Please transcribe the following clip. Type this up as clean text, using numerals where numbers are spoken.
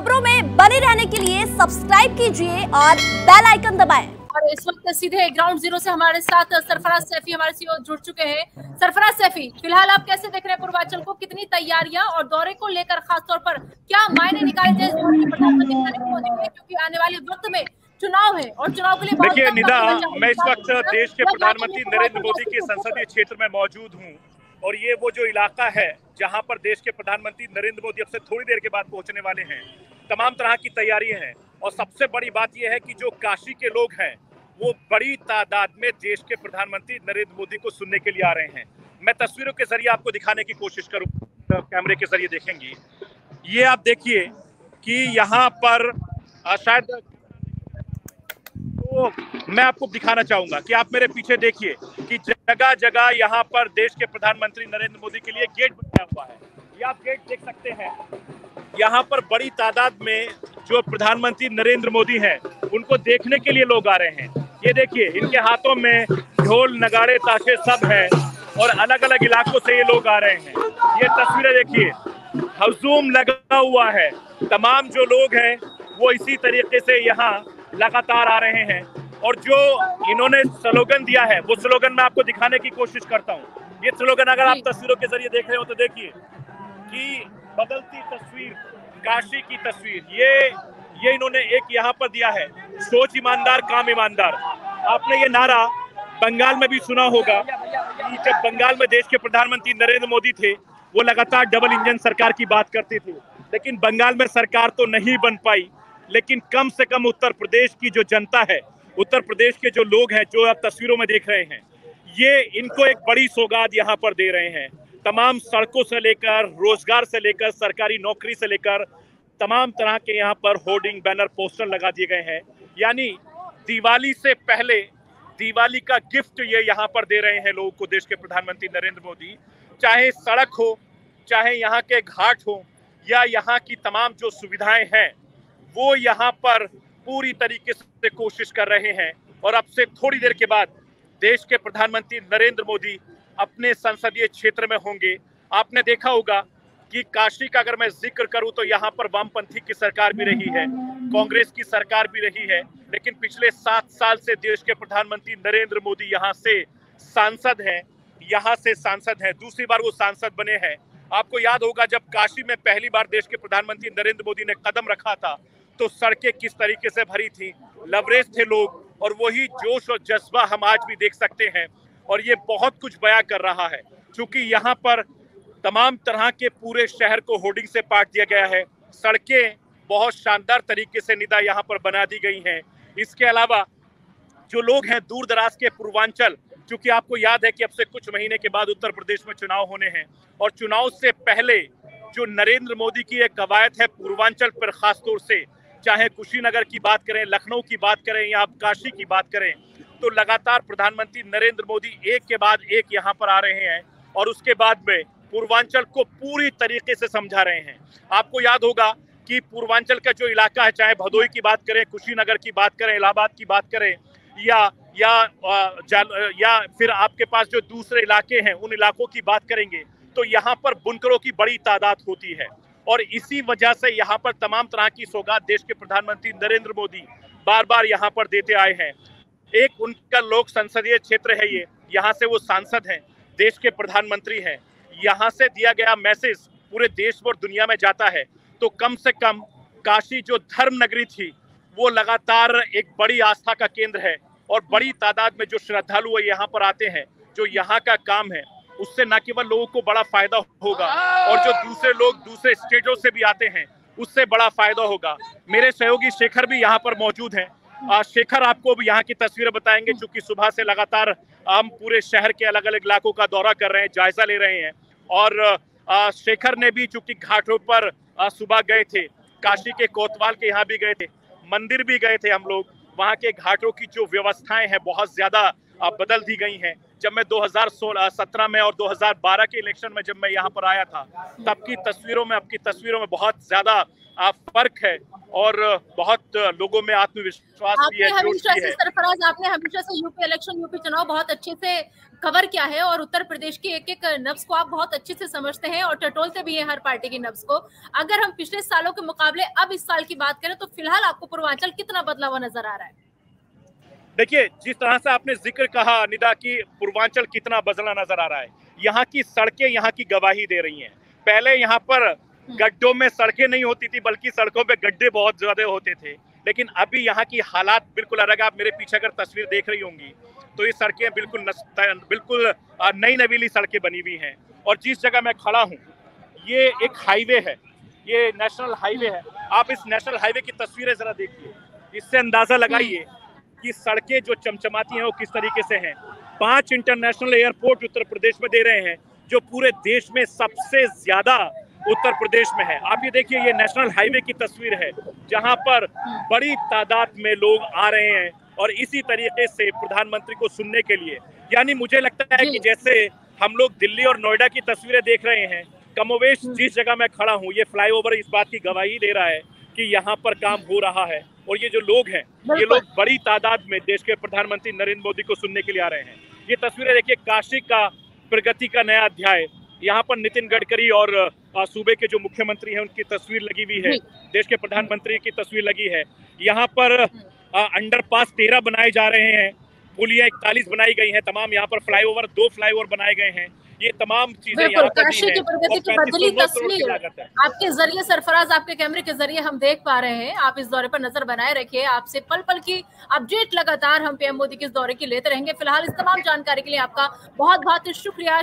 खबरों में बने रहने के लिए सब्सक्राइब कीजिए और बेल आइकन दबाएं। और इस वक्त सीधे ग्राउंड जीरो से हमारे साथ सरफराज सैफी हमारे सीईओ जुड़ चुके हैं। सरफराज सैफी, फिलहाल आप कैसे देख रहे हैं पूर्वांचल को? कितनी तैयारियां और दौरे को लेकर खासतौर पर क्या मायने निकाले जाए इस दौरे के प्रधानमंत्री नरेंद्र मोदी के, क्योंकि आने वाले वक्त में चुनाव है और चुनाव के लिए बहुत देखिए निदा, कम मैं इस वक्त देश के प्रधानमंत्री नरेंद्र मोदी के संसदीय क्षेत्र में मौजूद हूँ और ये वो जो इलाका है जहाँ पर देश के प्रधानमंत्री नरेंद्र मोदी अब से थोड़ी देर के बाद पहुंचने वाले हैं। तमाम तरह की तैयारियां हैं और सबसे बड़ी बात यह है कि जो काशी के लोग हैं वो बड़ी तादाद में देश के प्रधानमंत्री नरेंद्र मोदी को सुनने के लिए आ रहे हैं। मैं तस्वीरों के जरिए आपको दिखाने की कोशिश करूँ, कैमरे के जरिए देखेंगे। ये आप देखिए कि यहाँ पर शायद तो मैं आपको दिखाना चाहूंगा कि आप मेरे पीछे देखिए कि जगह जगह यहाँ पर देश के प्रधानमंत्री नरेंद्र मोदी के लिए गेट बनाया हुआ है। ये आप गेट देख सकते हैं। यहाँ पर बड़ी तादाद में जो प्रधानमंत्री नरेंद्र मोदी हैं उनको देखने के लिए लोग आ रहे हैं। ये देखिए, इनके हाथों में ढोल नगाड़े ताशे सब हैं और अलग अलग इलाकों से ये लोग आ रहे हैं। ये तस्वीरें देखिए, हजूम लगा हुआ है। तमाम जो लोग हैं वो इसी तरीके से यहाँ लगातार आ रहे हैं और जो इन्होंने स्लोगन दिया है वो स्लोगन मैं आपको दिखाने की कोशिश करता हूँ। ये स्लोगन अगर आप तस्वीरों के जरिए देख रहे हो तो देखिए कि बदलती तस्वीर, काशी की तस्वीर, ये इन्होंने एक यहाँ पर दिया है, सोच ईमानदार काम ईमानदार। आपने ये नारा बंगाल में भी सुना होगा कि जब बंगाल में देश के प्रधानमंत्री नरेंद्र मोदी थे वो लगातार डबल इंजन सरकार की बात करते थे, लेकिन बंगाल में सरकार तो नहीं बन पाई, लेकिन कम से कम उत्तर प्रदेश की जो जनता है, उत्तर प्रदेश के जो लोग हैं जो आप तस्वीरों में देख रहे हैं, ये इनको एक बड़ी सौगात यहाँ पर दे रहे हैं। तमाम सड़कों से लेकर, रोजगार से लेकर, सरकारी नौकरी से लेकर तमाम तरह के यहाँ पर होर्डिंग, बैनर, पोस्टर लगा दिए गए हैं। यानी दिवाली से पहले दिवाली का गिफ्ट ये यहाँ पर दे रहे हैं लोगों को देश के प्रधानमंत्री नरेंद्र मोदी। चाहे सड़क हो, चाहे यहाँ के घाट हो या यहाँ की तमाम जो सुविधाएं हैं वो यहाँ पर पूरी तरीके से कोशिश कर रहे हैं। और अब से थोड़ी देर के बाद देश के प्रधानमंत्री नरेंद्र मोदी अपने संसदीय क्षेत्र में होंगे। आपने देखा होगा कि काशी का अगर मैं जिक्र करूं तो यहाँ पर वामपंथी की सरकार भी रही है, कांग्रेस की सरकार भी रही है, लेकिन पिछले 7 साल से देश के प्रधानमंत्री नरेंद्र मोदी यहाँ से सांसद हैं, दूसरी बार वो सांसद बने हैं। आपको याद होगा जब काशी में पहली बार देश के प्रधानमंत्री नरेंद्र मोदी ने कदम रखा था तो सड़कें किस तरीके से भरी थी, लबरेज थे लोग, और वही जोश और जज्बा हम आज भी देख सकते हैं। और ये बहुत कुछ बयां कर रहा है, क्योंकि यहाँ पर तमाम तरह के पूरे शहर को होर्डिंग से पाट दिया गया है। सड़कें बहुत शानदार तरीके से निदा यहाँ पर बना दी गई हैं। इसके अलावा जो लोग हैं दूर दराज के पूर्वांचल, क्योंकि आपको याद है कि अब से कुछ महीने के बाद उत्तर प्रदेश में चुनाव होने हैं और चुनाव से पहले जो नरेंद्र मोदी की एक कवायद है पूर्वांचल पर, खासतौर से चाहे कुशीनगर की बात करें, लखनऊ की बात करें या आप काशी की बात करें, तो लगातार प्रधानमंत्री नरेंद्र मोदी एक के बाद एक यहाँ पर आ रहे हैं और उसके बाद में पूर्वांचल को पूरी तरीके से समझा रहे हैं। आपको याद होगा कि पूर्वांचल का जो इलाका है, चाहे भदोही की बात करें, कुशीनगर की बात करें, इलाहाबाद की बात करें या फिर आपके पास जो दूसरे इलाके हैं उन इलाकों की बात करेंगे, तो यहाँ पर बुनकरों की बड़ी तादाद होती है। और इसी वजह से यहाँ पर तमाम तरह की सौगात देश के प्रधानमंत्री नरेंद्र मोदी बार बार यहाँ पर देते आए हैं। एक उनका लोक संसदीय क्षेत्र है ये, यहाँ से वो सांसद हैं, देश के प्रधानमंत्री हैं। यहाँ से दिया गया मैसेज पूरे देश और दुनिया में जाता है। तो कम से कम काशी जो धर्म नगरी थी वो लगातार एक बड़ी आस्था का केंद्र है और बड़ी तादाद में जो श्रद्धालु यहाँ पर आते हैं, जो यहाँ का काम है, उससे न केवल लोगों को बड़ा फायदा होगा और जो दूसरे लोग दूसरे स्टेटों से भी आते हैं उससे बड़ा फायदा होगा। मेरे सहयोगी शेखर भी यहाँ पर मौजूद हैं। शेखर आपको भी यहाँ की तस्वीरें बताएंगे, क्योंकि सुबह से लगातार हम पूरे शहर के अलग अलग इलाकों का दौरा कर रहे हैं, जायजा ले रहे हैं। और शेखर ने भी चूंकि घाटों पर सुबह गए थे, काशी के कोतवाल के यहाँ भी गए थे, मंदिर भी गए थे हम लोग। वहाँ के घाटों की जो व्यवस्थाएं हैं बहुत ज्यादा बदल दी गई हैं। जब मैं 2017 में और 2012 के इलेक्शन में जब मैं यहाँ पर आया था, तब की तस्वीरों में अब की तस्वीरों में बहुत ज्यादा फर्क है और बहुत लोगों में आत्मविश्वास भी है, जोश भी है। सरफराज, आपने हमेशा से यूपी इलेक्शन, यूपी चुनाव बहुत अच्छे से कवर किया है और उत्तर प्रदेश की एक एक नब्ज को आप बहुत अच्छे से समझते हैं और टटोलते भी हैं हर पार्टी की नब्ज को। अगर हम पिछले सालों के मुकाबले अब इस साल की बात करें तो फिलहाल आपको पूर्वांचल कितना बदला हुआ नजर आ रहा है? देखिए, जिस तरह से आपने जिक्र कहा निदा की पूर्वांचल कितना बदला नजर आ रहा है, यहाँ की सड़कें यहाँ की गवाही दे रही हैं। पहले यहाँ पर गड्ढों में सड़कें नहीं होती थी, बल्कि सड़कों पे गड्ढे बहुत ज्यादा होते थे, लेकिन अभी यहाँ की हालात बिल्कुल अलग है। आप मेरे पीछे अगर तस्वीर देख रही होंगी तो ये सड़कें बिल्कुल नई नवीली सड़कें बनी हुई हैं। और जिस जगह मैं खड़ा हूँ ये एक हाईवे है, ये नेशनल हाईवे है। आप इस नेशनल हाईवे की तस्वीरें जरा देखिए, इससे अंदाजा लगाइए कि सड़कें जो चमचमाती हैं वो किस तरीके से हैं। 5 इंटरनेशनल एयरपोर्ट उत्तर प्रदेश में दे रहे हैं, जो पूरे देश में सबसे ज्यादा उत्तर प्रदेश में है। आप ये देखिए, ये नेशनल हाईवे की तस्वीर है जहां पर बड़ी तादाद में लोग आ रहे हैं और इसी तरीके से प्रधानमंत्री को सुनने के लिए। यानी मुझे लगता है कि जैसे हम लोग दिल्ली और नोएडा की तस्वीरें देख रहे हैं, कमोवेश जिस जगह मैं खड़ा हूँ ये फ्लाईओवर इस बात की गवाही दे रहा है कि यहाँ पर काम हो रहा है। और ये जो लोग हैं, ये लोग बड़ी तादाद में देश के प्रधानमंत्री नरेंद्र मोदी को सुनने के लिए आ रहे हैं। ये तस्वीरें देखिए, काशी का प्रगति का नया अध्याय। यहाँ पर नितिन गडकरी और सूबे के जो मुख्यमंत्री हैं उनकी तस्वीर लगी हुई है, देश के प्रधानमंत्री की तस्वीर लगी है। यहाँ पर अंडरपास 13 बनाए जा रहे हैं, पुलियां 41 बनाई गई हैं, तमाम यहाँ पर फ्लाईओवर 2 फ्लाईओवर बनाए गए हैं। ये तमाम चीजें यहाँ पर काशी की प्रगति की बदली तस्वीर आपके जरिए सरफराज, आपके कैमरे के जरिए हम देख पा रहे हैं। आप इस दौरे पर नजर बनाए रखिए, आपसे पल पल की अपडेट लगातार हम पीएम मोदी के इस दौरे की लेते रहेंगे। फिलहाल इस तमाम जानकारी के लिए आपका बहुत बहुत शुक्रिया।